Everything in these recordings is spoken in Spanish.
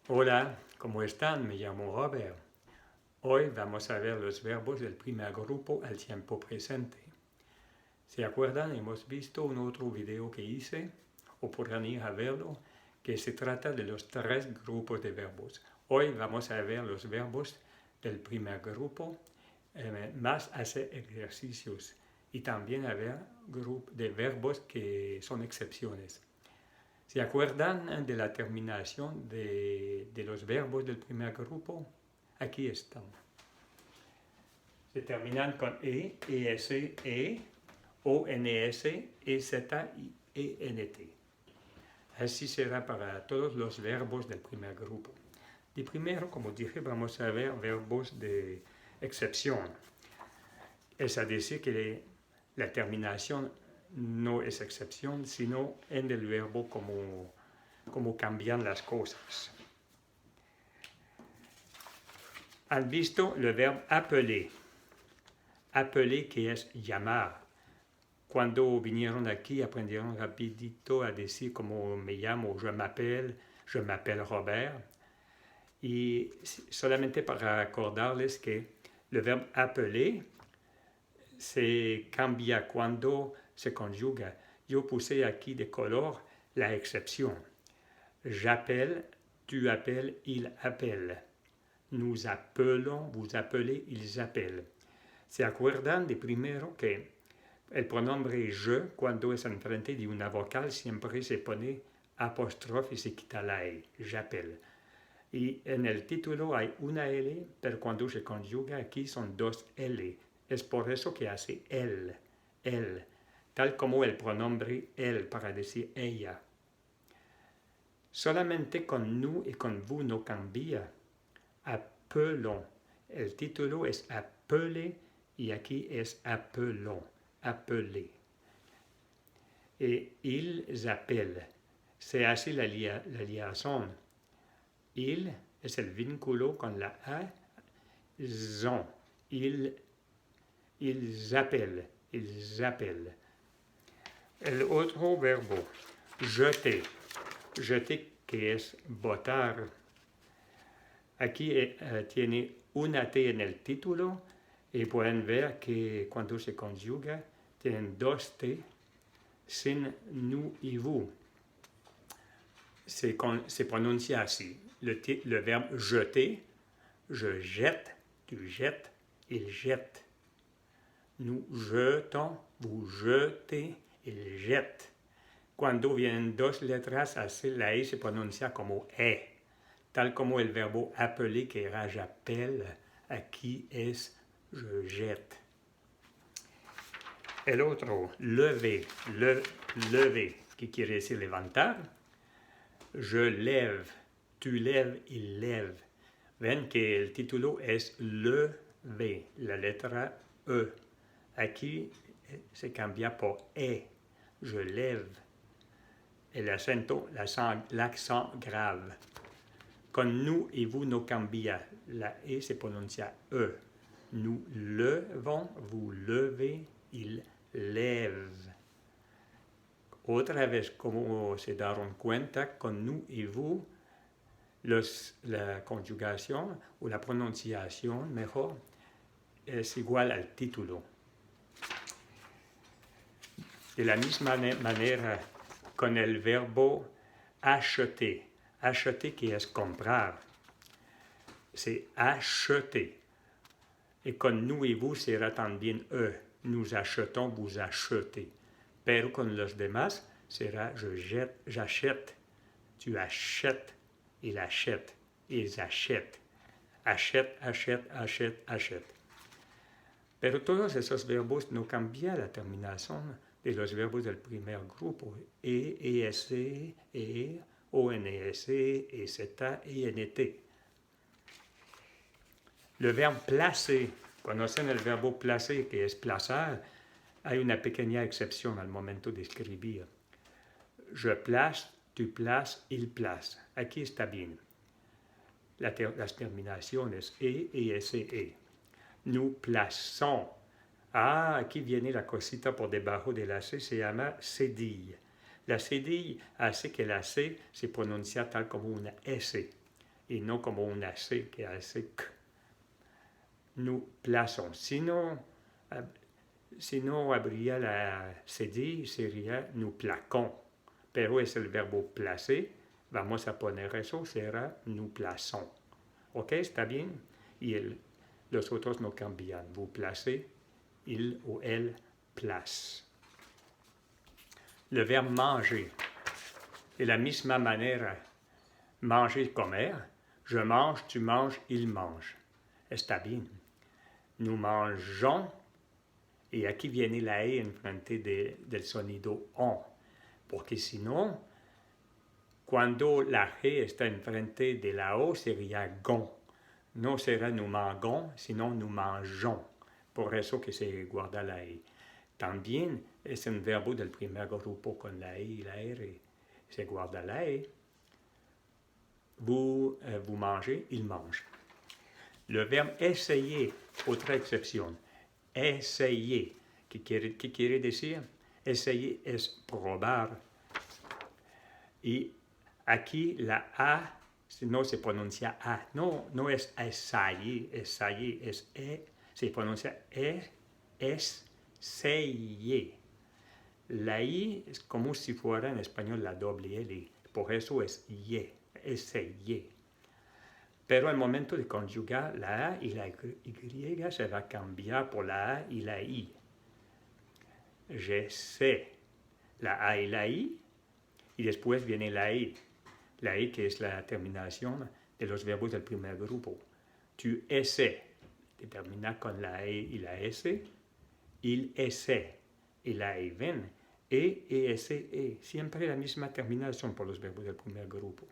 Hola, ¿cómo están? Me llamo Robert. Hoy vamos a ver los verbos del primer grupo al tiempo presente. ¿Se acuerdan? Hemos visto un otro video que hice, o podrán ir a verlo, que se trata de los tres grupos de verbos. Hoy vamos a ver los verbos del primer grupo, más hacer ejercicios y también a ver grupos de verbos que son excepciones. ¿Se acuerdan de la terminación de los verbos del primer grupo? Aquí están. Se terminan con es, ons, ez y ent. Así será para todos los verbos del primer grupo. De primero, como dije, vamos a ver verbos de excepción. Es decir, que la terminación no es excepción, sino en el verbo como cambian las cosas. Han visto el verbo appeler. Appeler, que es llamar. Cuando vinieron aquí aprendieron rapidito a decir como me llamo, je m'appelle Robert. Y solamente para recordarles que el verbo appeler se cambia cuando se conjuga. Yo puse aquí de color la excepción. J'appelle, tu appelles, il appelle. Nous appelons, vous appelez, ils appellent. ¿Se acuerdan de primero que el pronombre je, cuando es enfrente de una vocal, siempre se pone apóstrofe y se quita la E? J'appelle. Y en el título hay una L, pero cuando se conjuga aquí son dos L. Es por eso que hace él, tal como el pronombre él para decir ella. Solamente con nous y con vous no cambia. Appelons. El título es appeler y aquí es appelons, appeler. Et ils appellent. Se hace la liaison. Il es el vínculo con la A. Zon. Ils appellent. El otro verbo, jeter. Jeter, que es botar. Aquí tiene una T en el título y pueden ver que cuando se conjuga tienen dos T sin nous y vous. Se pronuncia así. Le verbe jeter, je jette, tu jettes, il jette. Nous jetons, vous jetez, il jette. Cuando vienen dos letras así, la E se pronuncia como E. Tal como el verbo appeler, que era j'appelle, aquí es je jette. El otro, lever, lever, que quiere decir levantar. Je lève, tu lèves, il lève. Ven que el título es lever, la letra E. Aquí se cambia por E, je lève. El acento, l'accent grave. Con nous et vous no cambia, la E se pronuncia E. Nous levons, vous levez, il lève. Otra vez, como se daron cuenta, con nous et vous, la conjugación o la pronunciación, mejor, es igual al título. De la misma manera, con el verbo acheter. Acheter, que es comprar. C'est acheter. Et con nous et vous será también E. Nous achetons, vous achetez. Pero con los demás será j'achète, tu achètes, il achète, ils achètent. Achète, achète, achète, achète. Pero todos esos verbos no cambian la terminación de los verbos del primer grupo. es, ons, ez, ent. Le verbe placer. Conocen el verbo placer, que es plazar. Hay una pequeña excepción al momento de escribir. Je place, tu places, il place. Aquí está bien. Las terminaciones es. Nous plaçons. Aquí viene la cosita por debajo de la C, se llama cédille. La cédille hace que la C se pronuncia tal como una S. et non comme on a C qui a C. Nous plaçons. Sinon habría la CD, sería nous plaquons. Pero es el verbo placer. Vamos a poner eso, será nous plaçons. ¿Ok? ¿Está bien? Y los otros no cambian. Vous placez, il ou elle place. Le verbe manger. De la misma manera, manger, comer. Je mange, tu manges, il mange. Está bien. Nous mangeons, y aquí viene la E enfrente del sonido on, porque si no, cuando la G está enfrente de la O sería gon. No será nous mangons, sino nous mangeons. Por eso que se guarda la E. También es un verbo del primer grupo con la E y la R. Se guarda la E. Vous mangez, il mange. Le verbe essayer, otra excepción. Essayer. ¿Qué quiere decir? Essayer es probar. Y aquí la A no se pronuncia A. No es essayer, essayer es E. Se pronuncia essayer. La I es como si fuera en español la doble L. Por eso es ye, essayer. Pero al momento de conjugar, la A y la Y se va a cambiar por la A y la I. Je sais. La A y la I. Y después viene la I. La I que es la terminación de los verbos del primer grupo. Tu essaies. Termina con la E y la S. Il essaie. Y la I ven. E. Siempre la misma terminación por los verbos del primer grupo.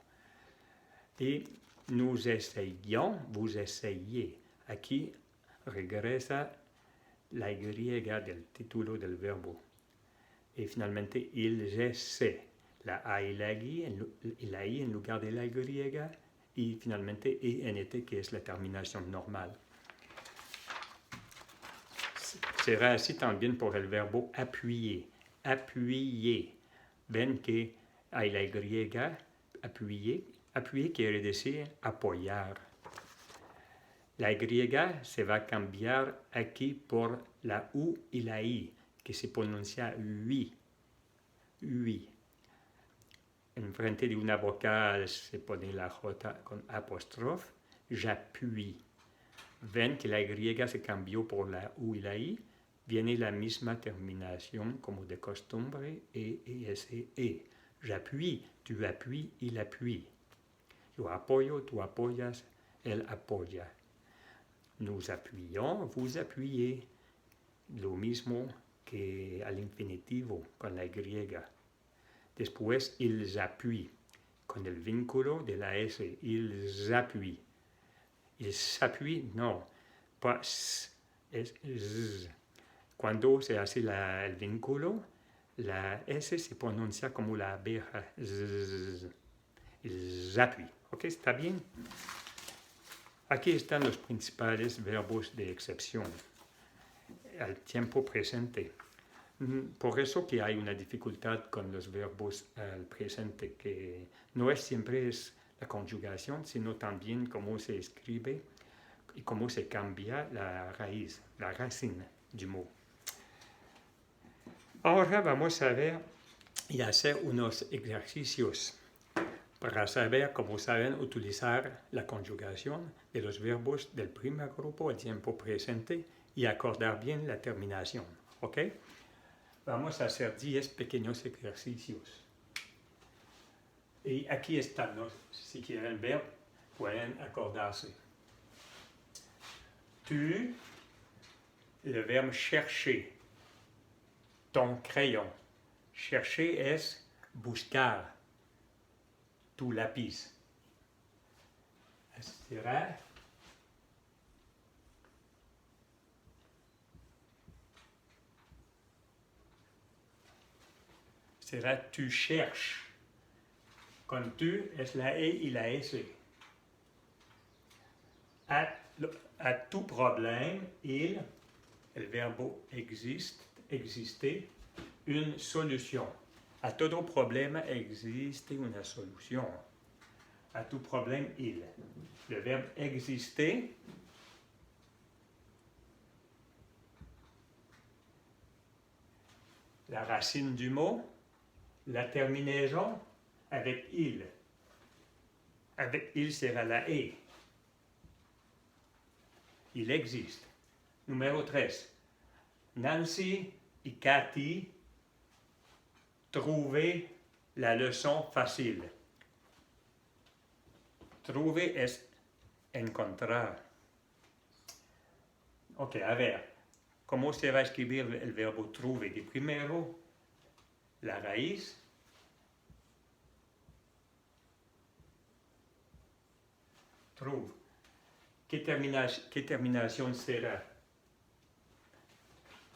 Y nous essayons, vous essayez. Aquí regresa la Y del título del verbo. Y finalmente, ils essaient. La A y la I en lugar de la Y. Y finalmente, ENT, que es la terminación normal. Será así también por el verbo appuyer. Appuyer. Ven que hay la Y, appuyer. Appuyer quiere decir apoyar. La Y se va a cambiar aquí por la U y la I, que se pronuncia UI. UI. En frente de una vocal se pone la J con apóstrofe. J'appuie. Ven que la Y se cambió por la U y la I. Viene la misma terminación como de costumbre, E. J'appuie, tu appuies, il appuie. Yo apoyo, tú apoyas, él apoya. Nous appuyons, vous appuyez. Lo mismo que al infinitivo con la Y. Después, ils appuient. Con el vínculo de la S, ils appuient. Ils s'appuient, no. Pas, es z. Cuando se hace el vínculo, la S se pronuncia como la abeja. Z. Ils appuient. ¿Ok? ¿Está bien? Aquí están los principales verbos de excepción al tiempo presente. Por eso que hay una dificultad con los verbos al presente, que no es siempre es la conjugación, sino también cómo se escribe y cómo se cambia la raíz, la racine du mot. Ahora vamos a ver y hacer unos ejercicios para saber cómo saben utilizar la conjugación de los verbos del primer grupo al tiempo presente y acordar bien la terminación. ¿Ok? Vamos a hacer 10 pequeños ejercicios. Y aquí están, ¿no? Si quieren ver, pueden acordarse. Tu, le verbe chercher, ton crayon. Chercher es buscar. Tu lápiz. Será tu cherches. Con tu es la E y la S. À tout problème, el verbo existe, une solution. A todo problema existe una solución. À tout problème, il. Le verbe exister, la racine du mot, la terminaison avec il. Avec il sera la et. Il existe. Numéro 13. Nancy et Cathy trouvaient la leçon facile. Trouver es encontrar. Ok, a ver. ¿Cómo se va a escribir el verbo trouver? De primero, la raíz. Trouve. ¿Qué terminación será?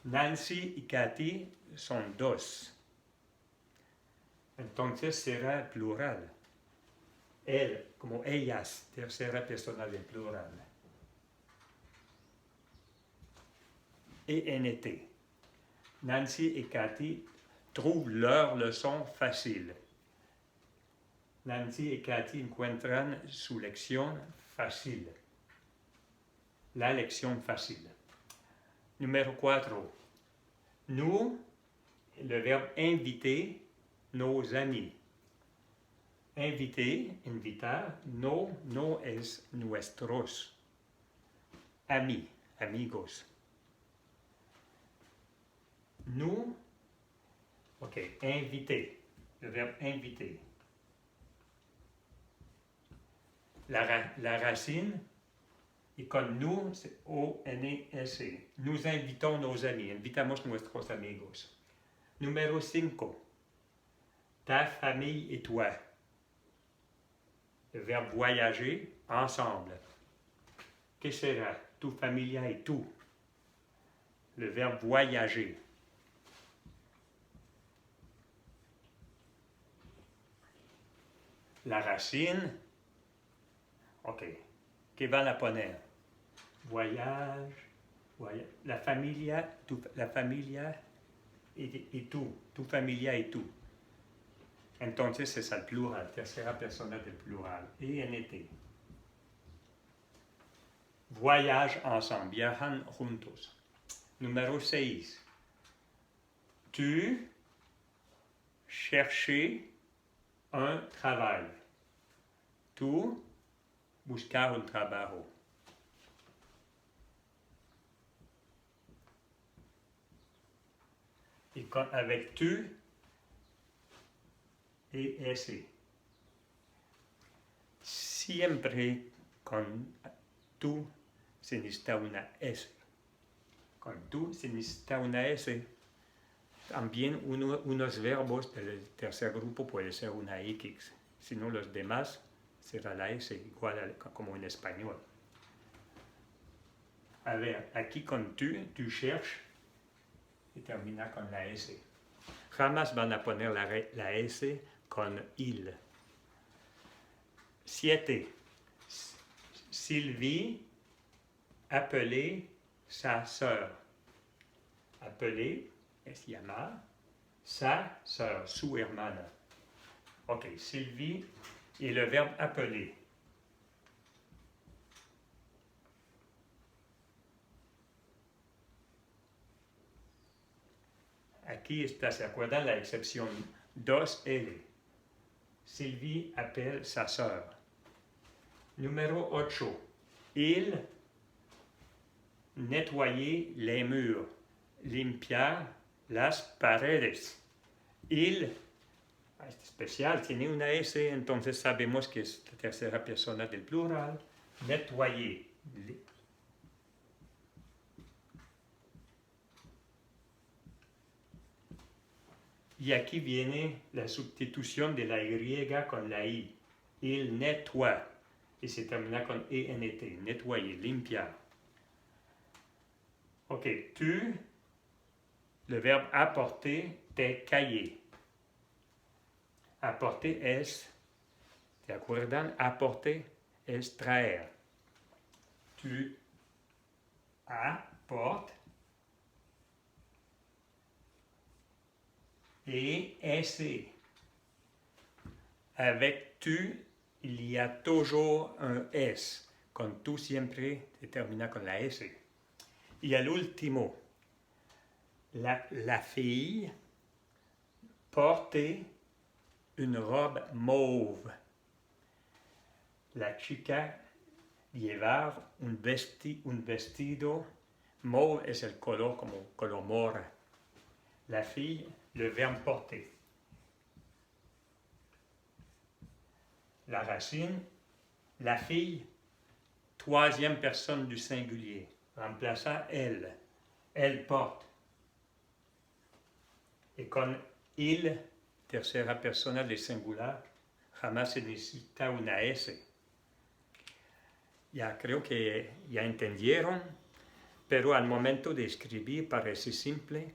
Nancy y Cathy son dos. Entonces será plural. Él, como ellas, tercera persona del plural. ENT. Nancy et Cathy trouvent leur leçon facile. Nancy et Cathy encuentran su lección fácil. La lección fácil. Numéro 4. Nous, le verbe inviter nos amis. Inviter, invitar, no es nuestros. Amis, amigos. Nous, ok, inviter, le verbe inviter. La racine, y con nous, c'est O-N-E-S-E. Nous invitons nos amis, invitamos nuestros amigos. Numéro 5. Ta famille et toi. Le verbe voyager, ensemble. Que sera? Tu familia et tu. Le verbe voyager. La racine, ok, que van a poner? Voyage, la familia y tú, tu familia y tú. Entonces es el plural, tercera persona del plural, ENT. Voyage ensemble, viajan juntos. Numéro 6. Tu cherchais un travail. Tu buscar un trabajo. Et avec tu et ese. Siempre con tú se necesita una S. Con tú se necesita una S. También unos verbos del tercer grupo puede ser una X. Si no, los demás será la S, igual como en español. A ver, aquí con tu cherches y termina con la S. Jamás van a poner la S con il. 7. Sylvie appelait sa sœur. Appeler es llamar. Sa sœur, su hermana. Ok, Sylvie et le verbe appeler. Aquí está, ¿se acuerdan la excepción? 2L. Sylvie appelle sa sœur. Numéro 8. Il nettoyait les murs, limpiar las paredes. Il, este especial, tiene una S, entonces sabemos que es la tercera persona del plural. Nettoyer. Y aquí viene la sustitución de la Y con la I. Il nettoie. Y se termina con ENT. Nettoyer, limpiar. Ok, tu, le verbe apporter, tes cahiers. Apporter es, ¿te acuerdan? Apporter es traer. Tu apportes et essaie. Avec tu il y a toujours un S. Con tú siempre se termina con la S. Y al último, la fille porte une robe mauve. La chica llevar un vestido mauve es el color como color mora. La fille, le verbe porter. La racine, la fille, troisième personne du singulier, remplaçant elle. Elle porte. Y con il, tercera persona del singular, jamás se necesita una S. Ya creo que ya entendieron, pero al momento de escribir parece simple,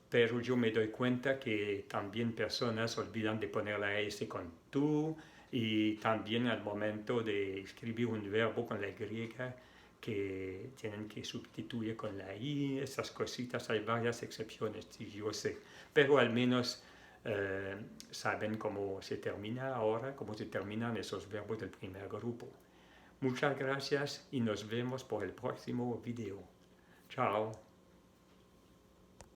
pero yo me doy cuenta que también personas olvidan de poner la S con tú, y también al momento de escribir un verbo con la Y que tienen que sustituir con la I, esas cositas, hay varias excepciones, sí, yo sé, pero al menos saben cómo se termina ahora, cómo se terminan esos verbos del primer grupo. Muchas gracias y nos vemos por el próximo video. Chao.